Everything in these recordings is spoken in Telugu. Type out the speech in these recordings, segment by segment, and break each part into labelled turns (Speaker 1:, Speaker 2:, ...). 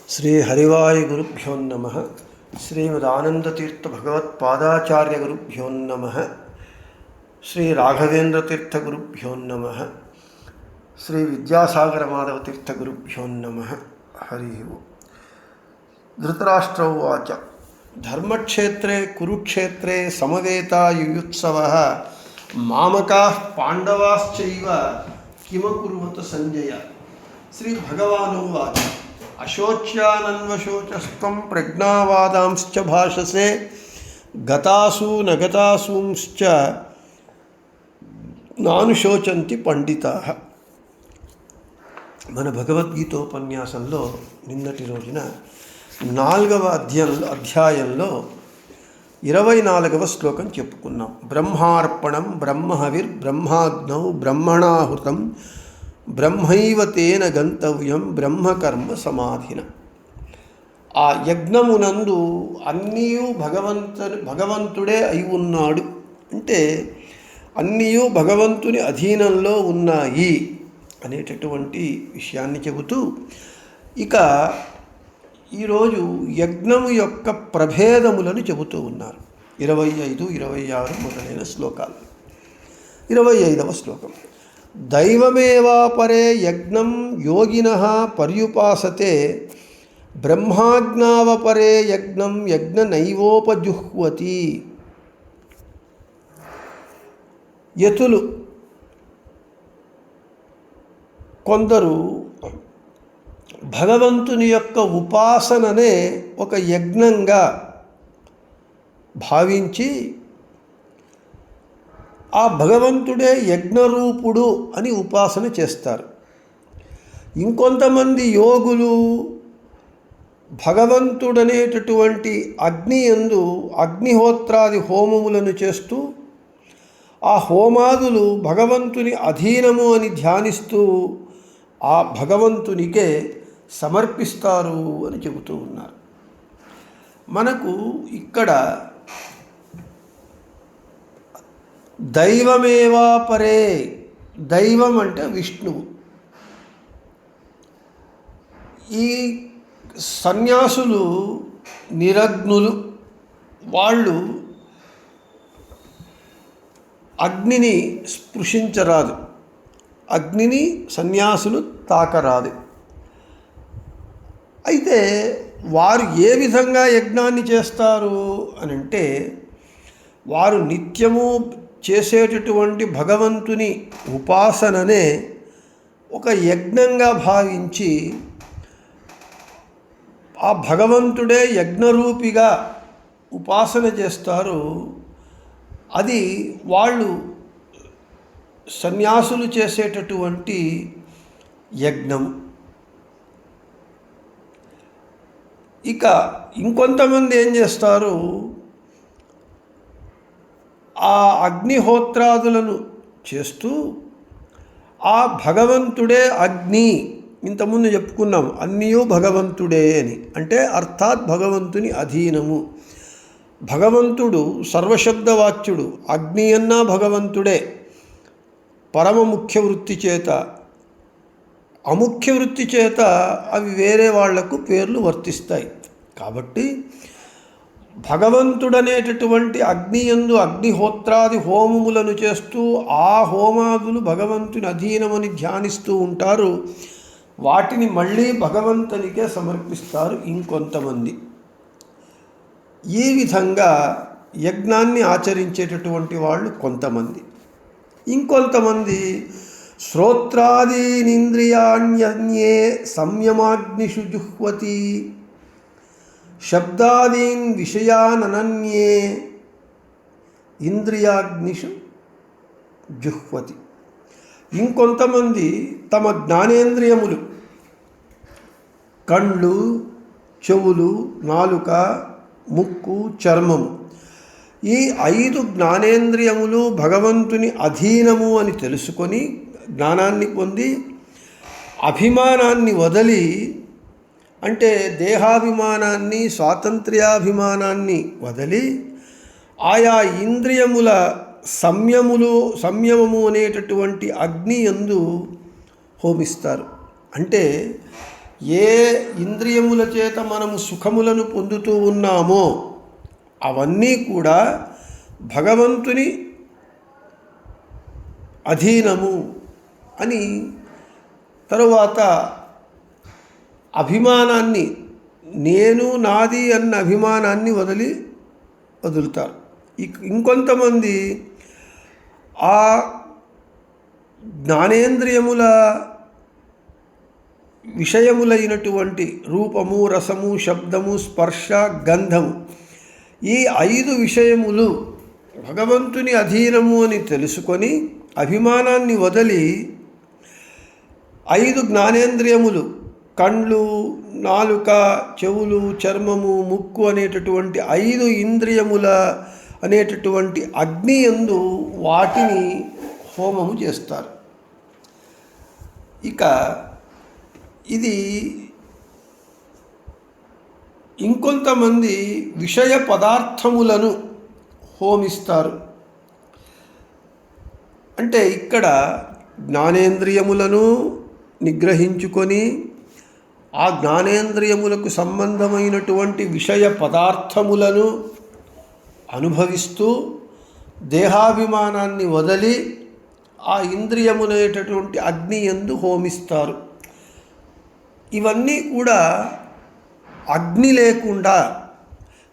Speaker 1: శ్రీ హరివాయ గురుభ్యో నమ. శ్రీమదానందతీర్థ భగవత్పాదాచార్య గురుభ్యో నమ. శ్రీ రాఘవేంద్రతీర్థ గురుభ్యో నమ. శ్రీ విద్యాసాగర మాధవ తీర్థ గురుభ్యో నమ. హరి ఓం. ధృతరాష్ట్ర ఉవాచ ధర్మక్షేత్రే కురుక్షేత్రే సమవేతాయుయుత్సవః మామకాః పాండవాశ్చైవ కిమకుర్వత సంజయ. శ్రీ భగవానువాచ అశోచ్యానన్వశోచస్త్వం ప్రజ్ఞావాదాంశ్చ భాషసే గతాసు నగతాసూంశ్చ నానుశోచంతి పండితాః. మన భగవద్గీతోపన్యాసంలో నిన్నటి రోజున 4వ అధ్యాయంలో 24వ శ్లోకం చెప్పుకున్నాం. బ్రహ్మార్పణం బ్రహ్మహవిర్ బ్రహ్మాగ్నౌ బ్రహ్మణాహృతం బ్రహ్మైవ తేన గంతవ్యం బ్రహ్మకర్మ సమాధిన. ఆ యజ్ఞమునందు అన్నీయూ భగవంతుడే అయి ఉన్నాడు, అంటే అన్నీయూ భగవంతుని అధీనంలో ఉన్నాయి అనేటటువంటి విషయాన్ని చెబుతూ ఇక ఈరోజు యజ్ఞము యొక్క ప్రభేదములను చెబుతూ ఉన్నారు. 25, 26 మొదలైన శ్లోకాలు. 25వ శ్లోకం. దైవమేవాపరే యజ్ఞం యోగినః పర్యుపాసతే బ్రహ్మాజ్ఞావపరే యజ్ఞం యజ్ఞనైవోపజుహ్వతి. యతులు కొందరు భగవంతుని యొక్క ఉపాసననే ఒక యజ్ఞంగా భావించి ఆ భగవంతుడే యజ్ఞరూపుడు అని ఉపాసన చేస్తారు. ఇంకొంతమంది యోగులు భగవంతుడనేటటువంటి అగ్ని యందు అగ్నిహోత్రాది హోమములను చేస్తూ ఆ హోమాదులు భగవంతుని అధీనము అని ధ్యానిస్తూ ఆ భగవంతునికే సమర్పిస్తారు అని చెబుతూ ఉన్నారు. మనకు ఇక్కడ దైవమేవాపరే, దైవం అంటే విష్ణువు. ఈ సన్యాసులు నిరగ్నులు, వాళ్ళు అగ్నిని స్పృశించరాదు, అగ్నిని సన్యాసులు తాకరాదు. అయితే వారు ఏ విధంగా యజ్ఞాన్ని చేస్తారు అని అంటే, వారు నిత్యము చేసేటటువంటి భగవంతుని ఉపాసననే ఒక యజ్ఞంగా భావించి ఆ భగవంతుడే యజ్ఞరూపిగా ఉపాసన చేస్తారు. అది వాళ్ళు సన్యాసులు చేసేటటువంటి యజ్ఞం. ఇక ఇంకొంతమంది ఏం చేస్తారు, ఆ అగ్నిహోత్రాదులను చేస్తూ ఆ భగవంతుడే అగ్ని, ఇంతకుముందు చెప్పుకున్నాం అన్నీయూ భగవంతుడే అని, అంటే అర్థాత్ భగవంతుని అధీనము. భగవంతుడు సర్వశబ్దవాచ్యుడు, అగ్ని అన్నా భగవంతుడే. పరమ ముఖ్య వృత్తి చేత, అముఖ్య వృత్తి చేత అవి వేరే వాళ్లకు పేర్లు వర్తిస్తాయి. కాబట్టి భగవంతుడనేటటువంటి అగ్నియందు అగ్నిహోత్రాది హోమములను చేస్తూ ఆ హోమాదులు భగవంతుని అధీనమని ధ్యానిస్తూ ఉంటారు. వాటిని మళ్ళీ భగవంతునికే సమర్పిస్తారు ఇంకొంతమంది. ఈ విధంగా యజ్ఞాన్ని ఆచరించేటటువంటి వాళ్ళు కొంతమంది. ఇంకొంతమంది శ్రోత్రాదీనింద్రియాణ్యన్యే సంయమాగ్నిషు జుహ్వతి శబ్దాదీన్ విషయానన్యే ఇంద్రియాగ్నిషు జుహ్వతి. ఇంకొంతమంది తమ జ్ఞానేంద్రియములు, కళ్ళు, చెవులు, నాలుక, ముక్కు, చర్మము, ఈ 5 జ్ఞానేంద్రియములు భగవంతుని అధీనము అని తెలుసుకొని జ్ఞానాన్ని పొంది అభిమానాన్ని వదలి, అంటే దేహాభిమానాన్ని స్వాతంత్ర్యాభిమానాన్ని వదలి ఆయా ఇంద్రియముల సంయమము అనేటటువంటి అగ్ని యందు హోమిస్తారు. అంటే ఏ ఇంద్రియముల చేత మనము సుఖములను పొందుతూ ఉన్నామో అవన్నీ కూడా భగవంతుని అధీనము అని. తరువాత అభిమానాన్ని, నేను నాది అన్న అభిమానాన్ని వదులుతారు. ఇంకొంతమంది ఆ జ్ఞానేంద్రియముల విషయములైనటువంటి రూపము, రసము, శబ్దము, స్పర్శ, గంధము, ఈ 5 విషయములు భగవంతుని అధీనము అని తెలుసుకొని అభిమానాన్ని వదిలి 5 జ్ఞానేంద్రియములు, కండ్లు, నాలుక, చెవులు, చర్మము, ముక్కు అనేటటువంటి 5 ఇంద్రియముల అనేటటువంటి అగ్ని యందు వాటిని హోమము చేస్తారు. ఇక ఇది ఇంకొంతమంది విషయ పదార్థములను హోమిస్తారు. అంటే ఇక్కడ జ్ఞానేంద్రియములను నిగ్రహించుకొని ఆ జ్ఞానేంద్రియములకు సంబంధమైనటువంటి విషయ పదార్థములను అనుభవిస్తూ దేహాభిమానాన్ని వదిలి ఆ ఇంద్రియమునేటటువంటి అగ్ని యందు హోమిస్తారు. ఇవన్నీ కూడా అగ్ని లేకుండా,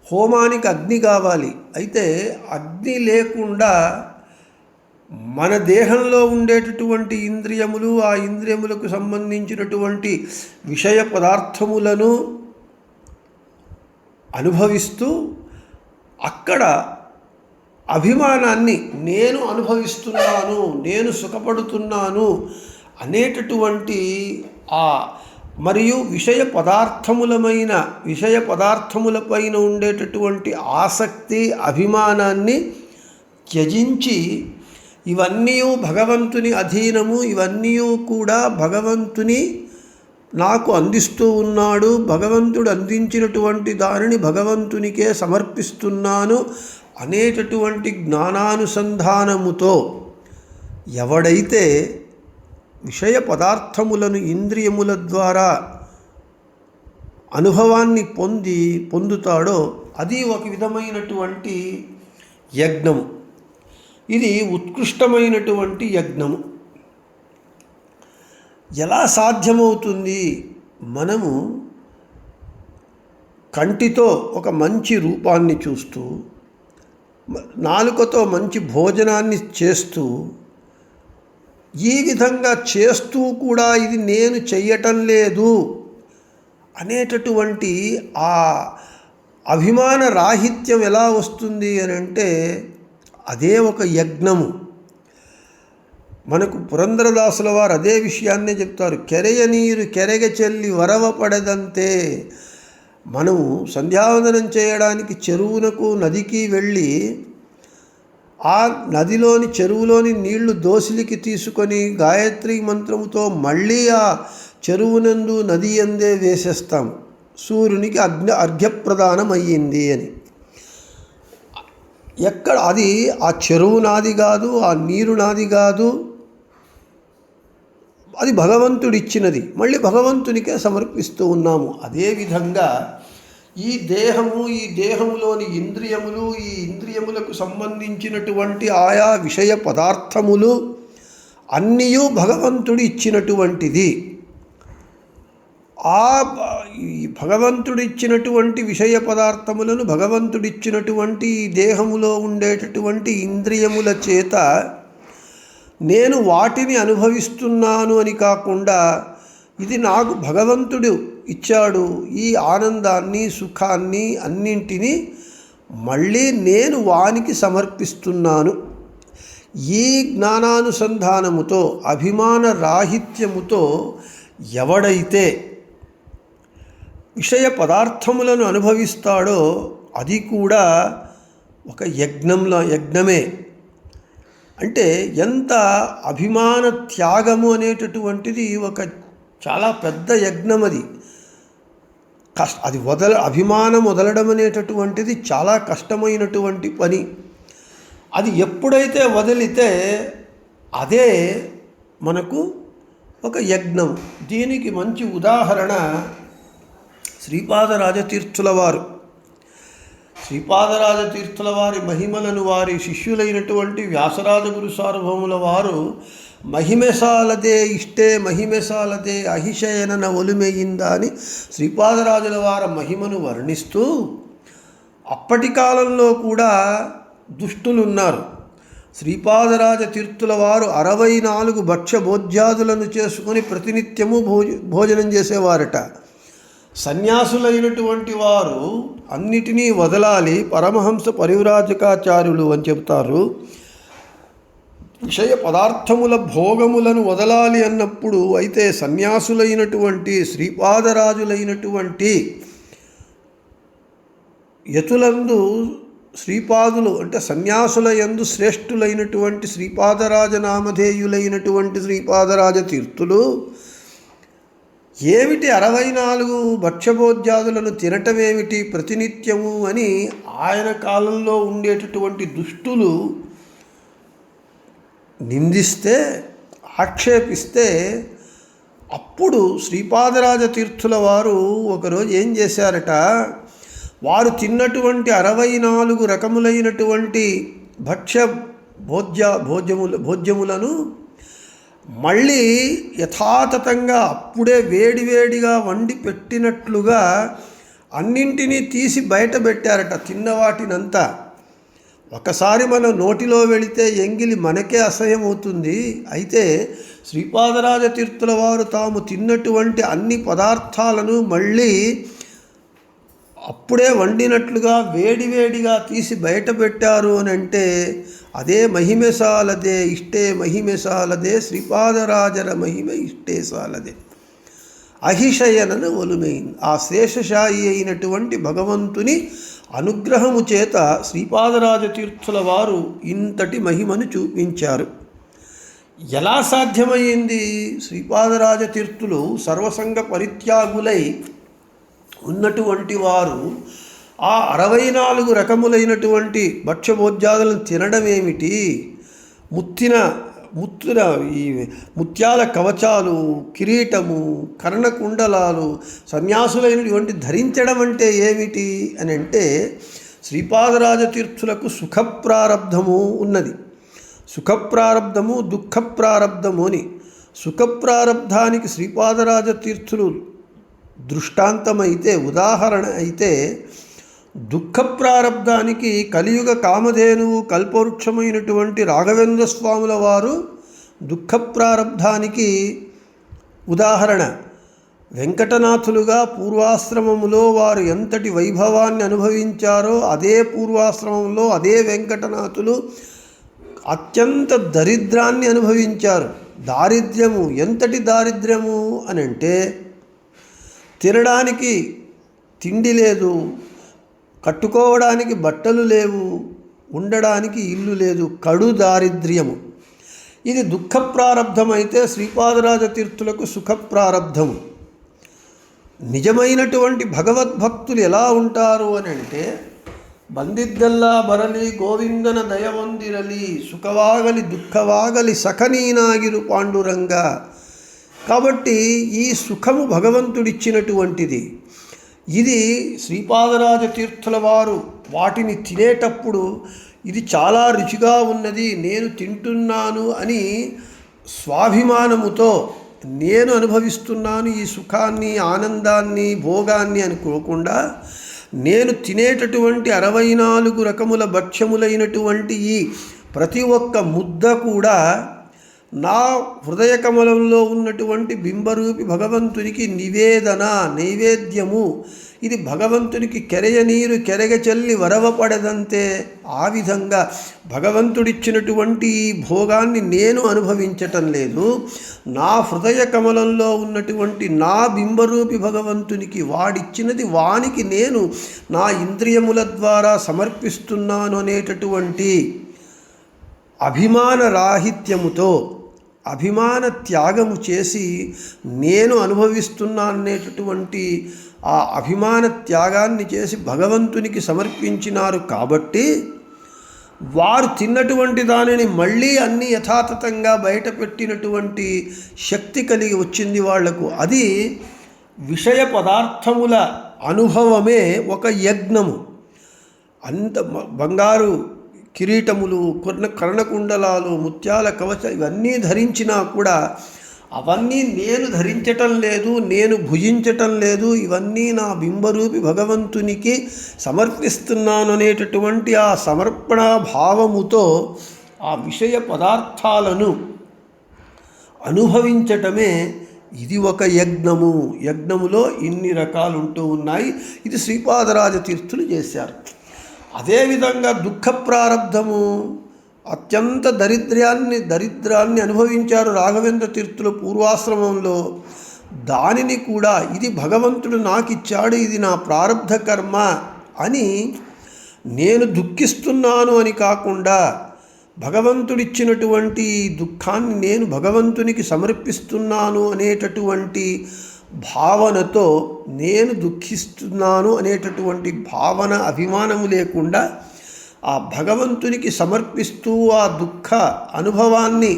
Speaker 1: హోమానికి అగ్ని కావాలి, అయితే అగ్ని లేకుండా మన దేహంలో ఉండేటటువంటి ఇంద్రియములు, ఆ ఇంద్రియములకు సంబంధించినటువంటి విషయ పదార్థములను అనుభవిస్తూ అక్కడ అభిమానాన్ని, నేను అనుభవిస్తున్నాను, నేను సుఖపడుతున్నాను అనేటటువంటి మరియు విషయ పదార్థములపైన ఉండేటటువంటి ఆసక్తి, అభిమానాన్ని త్యజించి ఇవన్నీ భగవంతుని అధీనము, ఇవన్నీ కూడా భగవంతుని నాకు అందిస్తూ ఉన్నాడు, భగవంతుడు అందించినటువంటి దానిని భగవంతునికే సమర్పిస్తున్నాను అనేటటువంటి జ్ఞానానుసంధానముతో ఎవడైతే విషయ పదార్థములను ఇంద్రియముల ద్వారా అనుభవాన్ని పొందుతాడో అది ఒక విధమైనటువంటి యజ్ఞము. ఇది ఉత్కృష్టమైనటువంటి యజ్ఞము. ఎలా సాధ్యమవుతుంది? మనము కంటితో ఒక మంచి రూపాన్ని చూస్తూ, నాలుకతో మంచి భోజనాన్ని చేస్తూ, ఈ విధంగా చేస్తూ కూడా ఇది నేను చెయ్యటం లేదు అనేటటువంటి ఆ అభిమాన రాహిత్యం ఎలా వస్తుంది అని అంటే అదే ఒక యజ్ఞము. మనకు పురంధరదాసుల వారు అదే విషయాన్నే చెప్తారు. కెరయ నీరు కెరగ చెల్లి వరవ పడదంతే. మనము సంధ్యావందనం చేయడానికి చెరువునకు, నదికి వెళ్ళి ఆ నదిలోని, చెరువులోని నీళ్లు దోసిలికి తీసుకొని గాయత్రి మంత్రముతో మళ్ళీ ఆ చెరువునందు, నది అందే వేసేస్తాం, సూర్యునికి అర్ఘ్యప్రదానం అయ్యింది అని. ఎక్కడ అది ఆ చెరువు నాది కాదు, ఆ నీరు నాది కాదు, అది భగవంతుడిచ్చినది, మళ్ళీ భగవంతునికే సమర్పిస్తూ ఉన్నాము. అదేవిధంగా ఈ దేహము, ఈ దేహములోని ఇంద్రియములు, ఈ ఇంద్రియములకు సంబంధించినటువంటి ఆయా విషయ పదార్థములు అన్నీ భగవంతుడు ఇచ్చినటువంటిది. ఆ భగవంతుడిచ్చినటువంటి విషయ పదార్థములను భగవంతుడిచ్చినటువంటి ఈ దేహములో ఉండేటటువంటి ఇంద్రియముల చేత నేను వాటిని అనుభవిస్తున్నాను అని కాకుండా ఇది నాకు భగవంతుడు ఇచ్చాడు, ఈ ఆనందాన్ని, సుఖాన్ని అన్నింటినీ మళ్ళీ నేను వానికి సమర్పిస్తున్నాను. ఈ జ్ఞానానుసంధానముతో, అభిమాన రాహిత్యముతో ఎవడైతే విషయ పదార్థములను అనుభవిస్తాడో అది కూడా ఒక యజ్ఞమే. అంటే ఎంత అభిమాన త్యాగము అనేటటువంటిది ఒక చాలా పెద్ద యజ్ఞం. అది అభిమానం వదలడం అనేటటువంటిది చాలా కష్టమైనటువంటి పని. అది ఎప్పుడైతే వదిలితే అదే మనకు ఒక యజ్ఞం. దీనికి మంచి ఉదాహరణ శ్రీపాదరాజతీర్థుల వారు. శ్రీపాదరాజతీర్థుల వారి మహిమలను వారి శిష్యులైనటువంటి వ్యాసరాజ గురు సార్వభౌముల వారు మహిమెసాలదే ఇష్టే మహిమెసాలదే అహిశయనన ఒలుమెయిందా అని శ్రీపాదరాజుల వారి మహిమను వర్ణిస్తూ, అప్పటి కాలంలో కూడా దుష్టులున్నారు. శ్రీపాదరాజ తీర్థుల వారు 64 భక్ష్య భోజ్యాదులను చేసుకొని ప్రతినిత్యము భోజనం చేసేవారట. సన్యాసులైనటువంటి వారు అన్నిటినీ వదలాలి, పరమహంస పరివ్రాజకాచార్యులు అని చెప్తారు. విషయ పదార్థముల భోగములను వదలాలి అన్నప్పుడు అయితే సన్యాసులైనటువంటి శ్రీపాదరాజులైనటువంటి యతులందు శ్రీపాదులు అంటే సన్యాసుల యందు శ్రేష్ఠులైనటువంటి శ్రీపాదరాజనామధేయులైనటువంటి శ్రీపాదరాజ తీర్థులు ఏమిటి 64 భక్ష్యభోజ్యాదులను తినటమేమిటి ప్రతినిత్యము అని ఆయన కాలంలో ఉండేటటువంటి దుష్టులు నిందిస్తే, ఆక్షేపిస్తే, అప్పుడు శ్రీపాదరాజ తీర్థుల వారు ఒకరోజు ఏం చేశారట, వారు తిన్నటువంటి 64 రకములైనటువంటి భక్ష్య భోజ్యములను మళ్ళీ యథాతథంగా అప్పుడే వేడివేడిగా వండి పెట్టినట్లుగా అన్నింటినీ తీసి బయట పెట్టారట. తిన్నవాటినంతా ఒకసారి మన నోటిలో వెళితే ఎంగిలి మనకే అసహ్యం అవుతుంది. అయితే శ్రీపాదరాజ తీర్థుల వారు తాము తిన్నటువంటి అన్ని పదార్థాలను మళ్ళీ అప్పుడే వండినట్లుగా వేడివేడిగా తీసి బయట పెట్టారు అని అంటే అదే మహిమెసాలదే ఇష్టే మహిమెసాలదే శ్రీపాదరాజర మహిమ ఇష్టే సాలదే అహిశయనన ఒలుమైంది. ఆ శేషశాయి అయినటువంటి భగవంతుని అనుగ్రహము చేత శ్రీపాదరాజ తీర్థుల వారు ఇంతటి మహిమను చూపించారు. ఎలా సాధ్యమైంది? శ్రీపాదరాజ తీర్థులు సర్వసంగ పరిత్యాగులై ఉన్నటువంటి వారు ఆ 64 రకములైనటువంటి భక్ష్యభోజ్యాదులను తినడం ఏమిటి? ఈ ముత్యాల కవచాలు, కిరీటము, కర్ణకుండలాలు సన్యాసులైనటువంటి ధరించడం అంటే ఏమిటి అని అంటే, శ్రీపాదరాజ తీర్థులకు సుఖప్రారబ్ధము ఉన్నది. సుఖప్రారబ్ధము దుఃఖప్రారబ్ధము అని. సుఖప్రారబ్ధానికి శ్రీపాదరాజ తీర్థులు దృష్టాంతమైతే, ఉదాహరణ అయితే, దుఃఖ ప్రారబ్ధానికి కలియుగ కామధేనువు కల్పవృక్షమైనటువంటి రాఘవేంద్ర స్వాముల వారు దుఃఖ ప్రారబ్ధానికి ఉదాహరణ. వెంకటనాథులుగా పూర్వాశ్రమములో వారు ఎంతటి వైభవాన్ని అనుభవించారో అదే పూర్వాశ్రమంలో అదే వెంకటనాథులు అత్యంత దరిద్రాన్ని అనుభవించారు. దారిద్ర్యము, ఎంతటి దారిద్ర్యము అని అంటే, తినడానికి తిండి లేదు, కట్టుకోవడానికి బట్టలు లేవు, ఉండడానికి ఇల్లు లేదు, కడు దారిద్ర్యము. ఇది దుఃఖ ప్రారబ్ధం అయితే శ్రీపాదరాజ తీర్థులకు సుఖ ప్రారబ్ధము. నిజమైనటువంటి భగవద్భక్తులు ఎలా ఉంటారు అని అంటే, ಬಂದಿದ್ದೆಲ್ಲ ಬರಲಿ ಗೋವಿಂದನ ದಯವೊಂದಿರಲಿ ಸುಖವಾಗಲಿ ದುಃಖವಾಗಲಿ సఖనీనాగిరు పాండురంగ. కాబట్టి ఈ సుఖము భగవంతుడిచ్చినటువంటిది. ఇది శ్రీపాదరాజ తీర్థుల వారు వాటిని తినేటప్పుడు ఇది చాలా రుచిగా ఉన్నది, నేను తింటున్నాను అని స్వాభిమానముతో నేను అనుభవిస్తున్నాను ఈ సుఖాన్ని, ఆనందాన్ని, భోగాన్ని అనుకోకుండా, నేను తినేటటువంటి 64 రకముల భక్ష్యములైనటువంటి ఈ ప్రతి ఒక్క ముద్ద కూడా నా హృదయ కమలంలో ఉన్నటువంటి బింబరూపి భగవంతునికి నివేదన, నైవేద్యము. ఇది భగవంతునికి కెరయ నీరు కెరగ చెల్లి వరవపడదంతే. ఆ విధంగా భగవంతుడిచ్చినటువంటి ఈ భోగాన్ని నేను అనుభవించటం లేదు, నా హృదయ కమలంలో ఉన్నటువంటి నా బింబరూపి భగవంతునికి వాడిచ్చినది వానికి నేను నా ఇంద్రియముల ద్వారా సమర్పిస్తున్నాను అనేటటువంటి అభిమాన రాహిత్యముతో, అభిమాన త్యాగము చేసి నేను అనుభవిస్తున్నాననేటటువంటి ఆ అభిమాన త్యాగాన్ని చేసి భగవంతునికి సమర్పించినారు. కాబట్టి వారు తిన్నటువంటి దానిని మళ్ళీ అన్ని యథాతథంగా బయటపెట్టినటువంటి శక్తి కలిగి వచ్చింది వాళ్లకు. అది విషయ పదార్థముల అనుభవమే ఒక యజ్ఞము. అంత బంగారు కిరీటములు, కర్ణకుండలాలు, ముత్యాల కవచ ఇవన్నీ ధరించినా కూడా అవన్నీ నేను ధరించటం లేదు, నేను భుజించటం లేదు, ఇవన్నీ నా బింబరూపి భగవంతునికి సమర్పిస్తున్నాను అనేటటువంటి ఆ సమర్పణ భావముతో ఆ విషయ పదార్థాలను అనుభవించటమే ఇది ఒక యజ్ఞము. యజ్ఞములో ఇన్ని రకాలు ఉంటూ ఉన్నాయి. ఇది శ్రీపాదరాజ తీర్థులు చేశారు. అదేవిధంగా దుఃఖ ప్రారబ్ధము, అత్యంత దరిద్రాన్ని అనుభవించారు రాఘవేంద్ర తీర్థులు పూర్వాశ్రమంలో. దానిని కూడా ఇది భగవంతుడు నాకు ఇచ్చాడు, ఇది నా ప్రారబ్ధ కర్మ అని నేను దుఃఖిస్తున్నాను అని కాకుండా భగవంతుడిచ్చినటువంటి దుఃఖాన్ని నేను భగవంతునికి సమర్పిస్తున్నాను అనేటటువంటి భావనతో, నేను దుఃఖిస్తున్నాను అనేటటువంటి భావన అభిమానము లేకుండా ఆ భగవంతునికి సమర్పిస్తూ ఆ దుఃఖ అనుభవాన్ని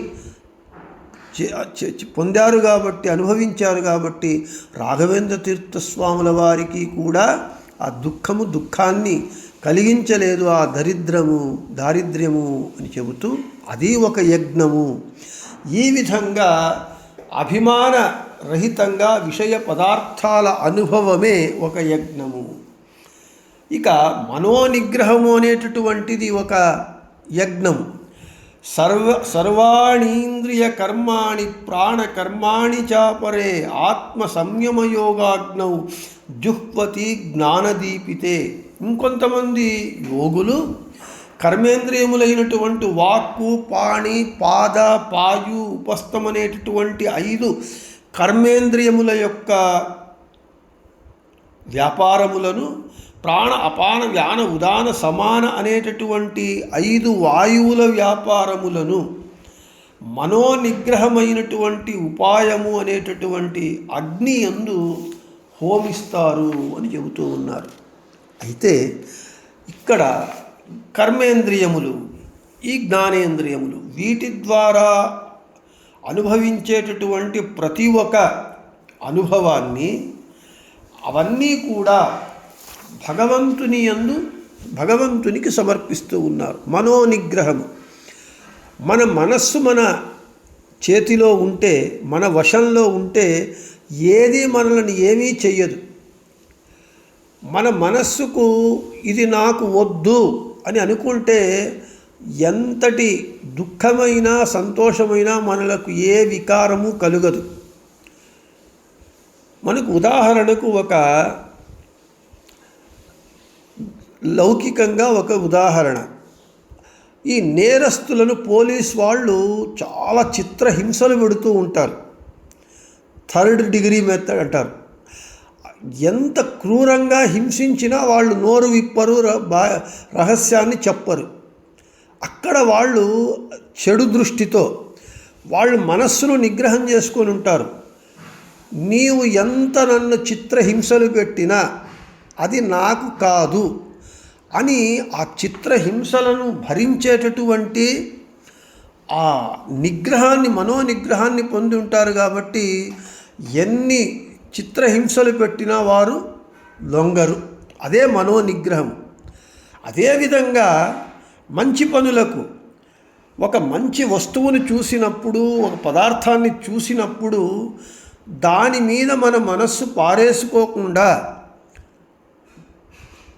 Speaker 1: పొందారు కాబట్టి, అనుభవించారు కాబట్టి రాఘవేంద్ర తీర్థస్వాముల వారికి కూడా ఆ దుఃఖాన్ని కలిగించలేదు. ఆ దారిద్ర్యము అని చెబుతూ అది ఒక యజ్ఞము. ఈ విధంగా అభిమాన రహితంగా విషయ పదార్థాల అనుభవమే ఒక యజ్ఞము. ఇక మనోనిగ్రహము అనేటటువంటిది ఒక యజ్ఞము. సర్వాణీంద్రియ కర్మాణి ప్రాణకర్మాణి చాపరే ఆత్మ సంయమయోగాగ్నౌ జుహ్వతి జ్ఞానదీపితే. ఇంకొంతమంది యోగులు కర్మేంద్రియములైనటువంటి వాక్కు, పాణి, పాద, పాయు, ఉపస్థం అనేటటువంటి 5 కర్మేంద్రియముల యొక్క వ్యాపారములను, ప్రాణ అపాన వ్యాన ఉదాన సమాన అనేటటువంటి 5 వాయువుల వ్యాపారములను మనోనిగ్రహమైనటువంటి ఉపాయము అనేటటువంటి అగ్ని యందు హోమిస్తారు అని చెబుతూ ఉన్నారు. అయితే ఇక్కడ కర్మేంద్రియములు, ఈ జ్ఞానేంద్రియములు, వీటి ద్వారా అనుభవించేటటువంటి ప్రతి ఒక్క అనుభవాన్ని అవన్నీ కూడా భగవంతునికి సమర్పిస్తూ ఉన్నారు. మనోనిగ్రహము. మన మనస్సు మన చేతిలో ఉంటే, మన వశంలో ఉంటే ఏది మనల్ని ఏమీ చెయ్యదు. మన మనస్సుకు ఇది నాకు వద్దు అని అనుకుంటే ఎంతటి దుఃఖమైనా సంతోషమైనా మనలకు ఏ వికారము కలుగదు. మనకు ఉదాహరణకు లౌకికంగా ఒక ఉదాహరణ. ఈ నేరస్తులను పోలీస్ వాళ్ళు చాలా చిత్రహింసలు పెడుతూ ఉంటారు. 3rd డిగ్రీ మెథడ్ అంటారు. ఎంత క్రూరంగా హింసించినా వాళ్ళు నోరు విప్పరు, రహస్యాన్ని చెప్పరు. అక్కడ వాళ్ళు చెడు దృష్టితో వాళ్ళు మనస్సును నిగ్రహం చేసుకొని ఉంటారు. నీవు ఎంత నన్ను చిత్రహింసలు పెట్టినా అది నాకు కాదు అని ఆ చిత్రహింసలను భరించేటటువంటి ఆ నిగ్రహాన్ని, మనోనిగ్రహాన్ని పొంది ఉంటారు. కాబట్టి ఎన్ని చిత్రహింసలు పెట్టినా వారు లొంగరు. అదే మనోనిగ్రహం. అదేవిధంగా మంచి పనులకు, ఒక మంచి వస్తువును చూసినప్పుడు, ఒక పదార్థాన్ని చూసినప్పుడు దాని మీద మన మనస్సు పారేసుకోకుండా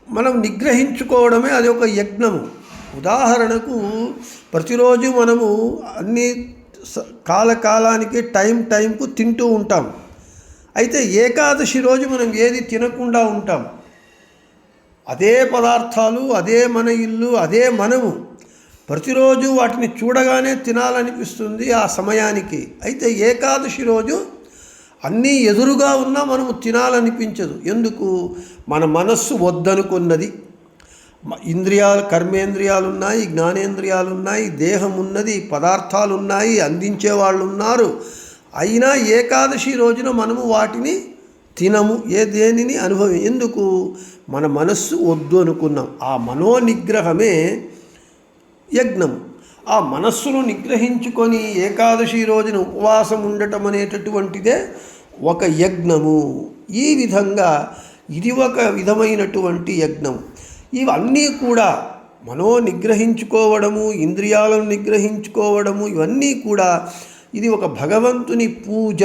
Speaker 1: మనం నిగ్రహించుకోవడమే అది ఒక యజ్ఞము. ఉదాహరణకు ప్రతిరోజు మనము అన్ని కాలానికి టైంకు తింటూ ఉంటాం. అయితే ఏకాదశి రోజు మనం ఏది తినకుండా ఉంటాం. అదే పదార్థాలు, అదే మన ఇల్లు, అదే మనము. ప్రతిరోజు వాటిని చూడగానే తినాలనిపిస్తుంది ఆ సమయానికి. అయితే ఏకాదశి రోజు అన్నీ ఎదురుగా ఉన్నా మనము తినాలనిపించదు. ఎందుకు? మన మనస్సు వద్దనుకున్నది. కర్మేంద్రియాలు ఉన్నాయి, జ్ఞానేంద్రియాలు ఉన్నాయి, దేహం ఉన్నది, పదార్థాలు ఉన్నాయి, అందించే వాళ్ళు ఉన్నారు. అయినా ఏకాదశి రోజున మనము వాటిని తినము, దేనిని ఎందుకు? మన మనస్సు వద్దు అనుకున్నాం. ఆ మనోనిగ్రహమే యజ్ఞము. ఆ మనస్సును నిగ్రహించుకొని ఏకాదశి రోజున ఉపవాసం ఉండటం అనేటటువంటిదే ఒక యజ్ఞము. ఈ విధంగా ఇది ఒక విధమైనటువంటి యజ్ఞం. ఇవన్నీ కూడా నిగ్రహించుకోవడము, ఇంద్రియాలను నిగ్రహించుకోవడము, ఇవన్నీ కూడా ఇది ఒక భగవంతుని పూజ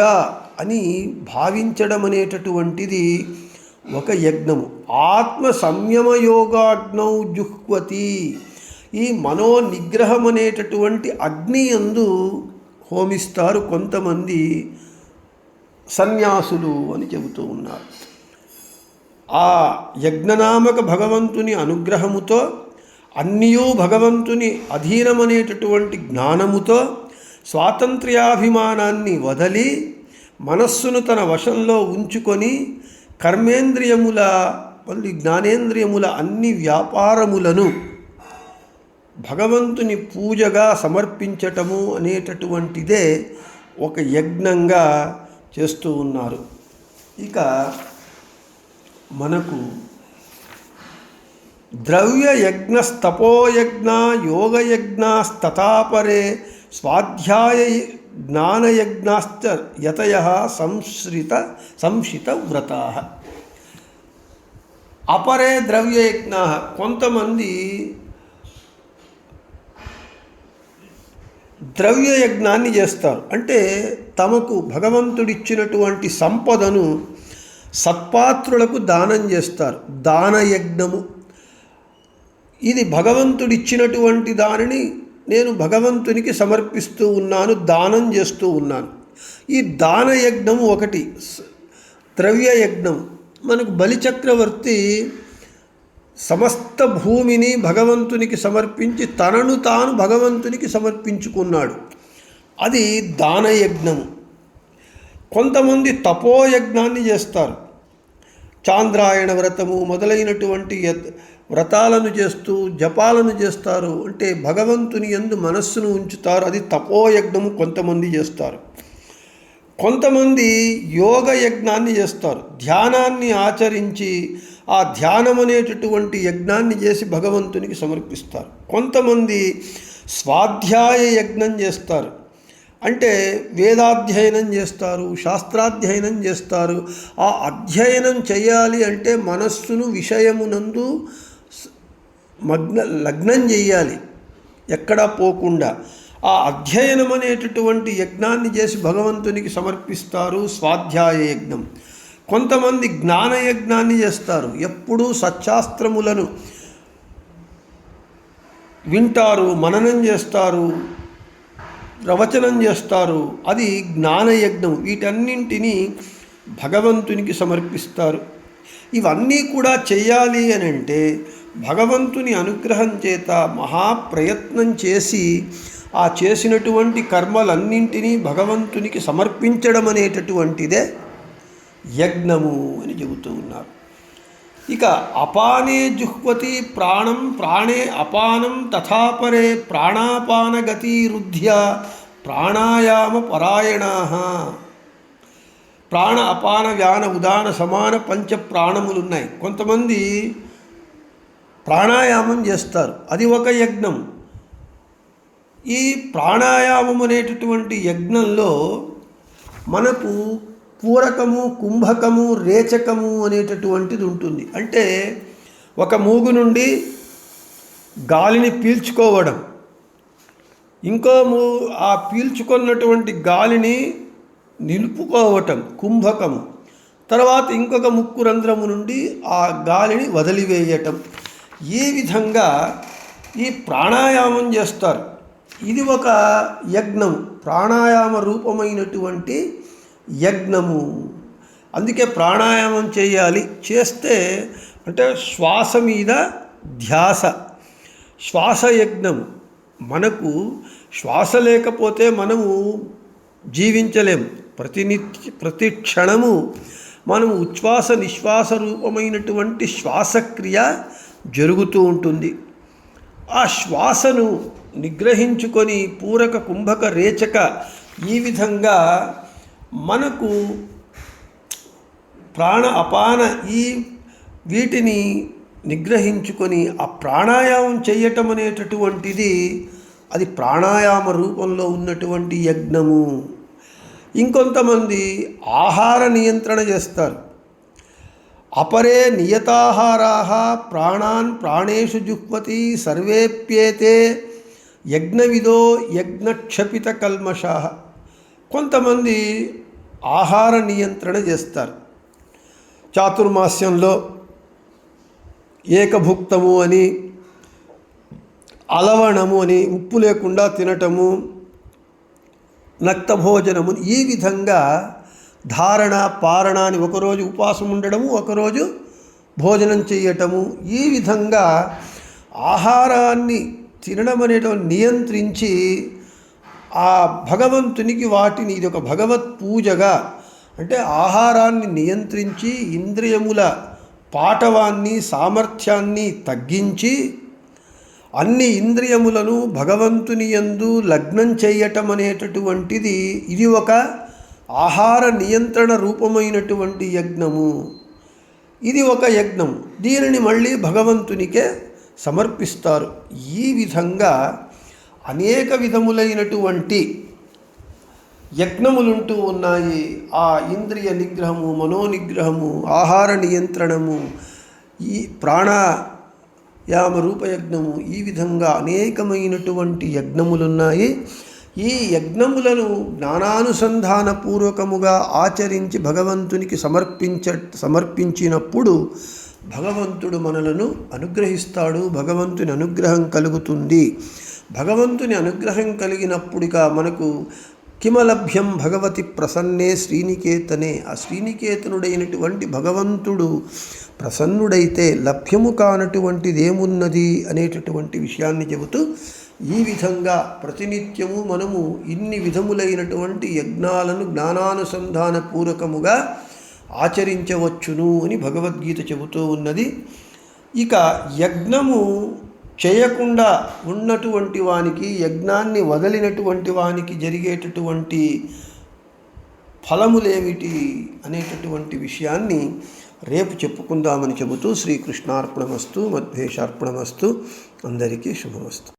Speaker 1: అని భావించడం అనేటటువంటిది ఒక యజ్ఞము. ఆత్మ సంయమ యోగాగ్నౌ జుహ్వతి. ఈ నిగ్రహం అనేటటువంటి అగ్ని యందు హోమిస్తారు కొంతమంది సన్యాసులు అని చెబుతూ ఉన్నారు. ఆ యజ్ఞనామక భగవంతుని అనుగ్రహముతో, అన్నియూ భగవంతుని అధీనమనేటటువంటి జ్ఞానముతో స్వాతంత్ర్యాభిమానాన్ని వదలి మనస్సును తన వశంలో ఉంచుకొని కర్మేంద్రియముల మళ్ళీ జ్ఞానేంద్రియముల అన్ని వ్యాపారములను భగవంతుని పూజగా సమర్పించటము అనేటటువంటిదే ఒక యజ్ఞంగా చేస్తూ ఉన్నారు. ఇక మనకు ద్రవ్యయజ్ఞస్తపోయజ్ఞ యోగయజ్ఞస్తతాపరే స్వాధ్యాయ జ్ఞానయజ్ఞాశ్చ యతయః సంశితవ్రతాః. అపరే ద్రవ్యయజ్ఞాః. కొంతమంది ద్రవ్యయజ్ఞాన్ని చేస్తారు. అంటే తమకు భగవంతుడిచ్చినటువంటి సంపదను సత్పాత్రులకు దానం చేస్తారు. దానయజ్ఞము. ఇది భగవంతుడిచ్చినటువంటి దానిని నేను భగవంతునికి సమర్పిస్తూ ఉన్నాను, దానం చేస్తూ ఉన్నాను. ఈ దానయజ్ఞము ఒకటి. ద్రవ్యయజ్ఞం మనకు బలిచక్రవర్తి సమస్త భూమిని భగవంతునికి సమర్పించి తనను తాను భగవంతునికి సమర్పించుకున్నాడు. అది దానయజ్ఞము. కొంతమంది తపోయజ్ఞాన్ని చేస్తారు. చాంద్రాయణ వ్రతము మొదలైనటువంటి వ్రతాలను చేస్తూ జపాలను చేస్తారు. అంటే భగవంతుని యందు మనస్సును ఉంచుతారు. అది తపోయజ్ఞము కొంతమంది చేస్తారు. కొంతమంది యోగ యజ్ఞాన్ని చేస్తారు. ధ్యానాన్ని ఆచరించి ఆ ధ్యానం అనేటటువంటి యజ్ఞాన్ని చేసి భగవంతునికి సమర్పిస్తారు. కొంతమంది స్వాధ్యాయ యజ్ఞం చేస్తారు. అంటే వేదాధ్యయనం చేస్తారు, శాస్త్రాధ్యయనం చేస్తారు. ఆ అధ్యయనం చేయాలి అంటే మనస్సును విషయమునందు లగ్నం చేయాలి, ఎక్కడా పోకుండా. ఆ అధ్యయనం అనేటటువంటి యజ్ఞాన్ని చేసి భగవంతునికి సమర్పిస్తారు, స్వాధ్యాయ యజ్ఞం. కొంతమంది జ్ఞానయజ్ఞాన్ని చేస్తారు. ఎప్పుడూ సత్శాస్త్రములను వింటారు, మననం చేస్తారు, ప్రవచనం చేస్తారు. అది జ్ఞానయజ్ఞం. వీటన్నింటినీ భగవంతునికి సమర్పిస్తారు. ఇవన్నీ కూడా చేయాలి అని అంటే భగవంతుని అనుగ్రహం చేత మహాప్రయత్నం చేసి ఆ చేసినటువంటి కర్మలన్నింటినీ భగవంతునికి సమర్పించడం అనేటటువంటిదే యజ్ఞము అని చెబుతూ ఉన్నారు. ఇక అపానే జుహ్వతి ప్రాణం ప్రాణే అపానం తథాపరే ప్రాణాపానగతిరుధ్య ప్రాణాయామ పరాయణాః. ప్రాణ అపాన వ్యాన ఉదాన సమాన పంచ ప్రాణములున్నాయి. కొంతమంది ప్రాణాయామం చేస్తారు. అది ఒక యజ్ఞం. ఈ ప్రాణాయామం అనేటటువంటి యజ్ఞంలో మనకు పూరకము, కుంభకము, రేచకము అనేటటువంటిది ఉంటుంది. అంటే ఒక మూగు నుండి గాలిని పీల్చుకోవడం, ఇంకో ఆ పీల్చుకున్నటువంటి గాలిని నిలుపుకోవటం కుంభకము, తర్వాత ఇంకొక ముక్కు రంధ్రము నుండి ఆ గాలిని వదిలివేయటం. ఈ విధంగా ఈ ప్రాణాయామం చేస్తారు. ఇది ఒక యజ్ఞం, ప్రాణాయామ రూపమైనటువంటి యజ్ఞము. అందుకే ప్రాణాయామం చేయాలి. చేస్తే అంటే శ్వాస మీద ధ్యాస, శ్వాసయజ్ఞం. మనకు శ్వాస లేకపోతే మనము జీవించలేము. ప్రతి క్షణము మనము ఉచ్ఛ్వాస నిశ్వాస రూపమైనటువంటి శ్వాసక్రియ జరుగుతూ ఉంటుంది. ఆ శ్వాసను నిగ్రహించుకొని పూరక కుంభక రేచక ఈ విధంగా మనకు ప్రాణ అపాన వీటిని నిగ్రహించుకొని ఆ ప్రాణాయామం చేయటం అనేటటువంటిది అది ప్రాణాయామ రూపంలో ఉన్నటువంటి యజ్ఞము. ఇంకొంతమంది ఆహార నియంత్రణ చేస్తారు. అపరే నియతాహారాః ప్రాణాన్ ప్రాణేషు జుహ్వతి సర్వేప్యేతే యజ్ఞవిదో యజ్ఞక్షపిత కల్మషాః. కొంతమంది ఆహార నియంత్రణ చేస్తారు. చాతుర్మాస్యంలో ఏకభుక్తము అని, అలవణము అని, ఉప్పు లేకుండా తినటము, నక్తభోజనము, ఈ విధంగా ధారణ పారణ అని ఒకరోజు ఉపవాసం ఉండడము, ఒకరోజు భోజనం చేయటము, ఈ విధంగా ఆహారాన్ని తినడం అనేటువంటి నియంత్రించి ఆ భగవంతునికి వాటిని ఇది ఒక భగవత్ పూజగా, అంటే ఆహారాన్ని నియంత్రించి ఇంద్రియముల పాటవాన్ని సామర్థ్యాన్ని తగ్గించి అన్ని ఇంద్రియములను భగవంతుని యందు లగ్నం చేయటం అనేటటువంటిది ఇది ఒక ఆహార నియంత్రణ రూపమైనటువంటి యజ్ఞము. ఇది ఒక యజ్ఞం. దీనిని మళ్ళీ భగవంతునికే సమర్పిస్తారు. ఈ విధంగా అనేక విధములైనటువంటి యజ్ఞములుంటూ ఉన్నాయి. ఆ ఇంద్రియ నిగ్రహము, మనోనిగ్రహము, ఆహార నియంత్రణము, ఈ ప్రాణాయామ రూపయజ్ఞము, ఈ విధంగా అనేకమైనటువంటి యజ్ఞములున్నాయి. ఈ యజ్ఞములను జ్ఞానానుసంధానపూర్వకముగా ఆచరించి భగవంతునికి సమర్పించినప్పుడు భగవంతుడు మనలను అనుగ్రహిస్తాడు. భగవంతుని అనుగ్రహం కలుగుతుంది. భగవంతుని అనుగ్రహం కలిగినప్పుడుక మనకు కిమలభ్యం భగవతి ప్రసన్నే శ్రీనికేతనే, ఆ శ్రీనికేతనుడైనటువంటి భగవంతుడు ప్రసన్నుడైతే లభ్యము కానటువంటిది ఏమున్నది అనేటటువంటి విషయాన్ని చెబుతూ ఈ విధంగా ప్రతినిత్యము మనము ఇన్ని విధములైనటువంటి యజ్ఞాలను జ్ఞానానుసంధానపూర్వకముగా ఆచరించవచ్చును అని భగవద్గీత చెబుతూ ఉన్నది. ఇక యజ్ఞము చేయకుండా ఉన్నటువంటి వానికి, యజ్ఞాన్ని వదిలినటువంటి వానికి జరిగేటటువంటి ఫలములేమిటి అనేటటువంటి విషయాన్ని రేపు చెప్పుకుందామని చెబుతూ శ్రీకృష్ణార్పణమస్తు, మధ్వేషార్పణమస్తు. అందరికీ శుభమస్తు.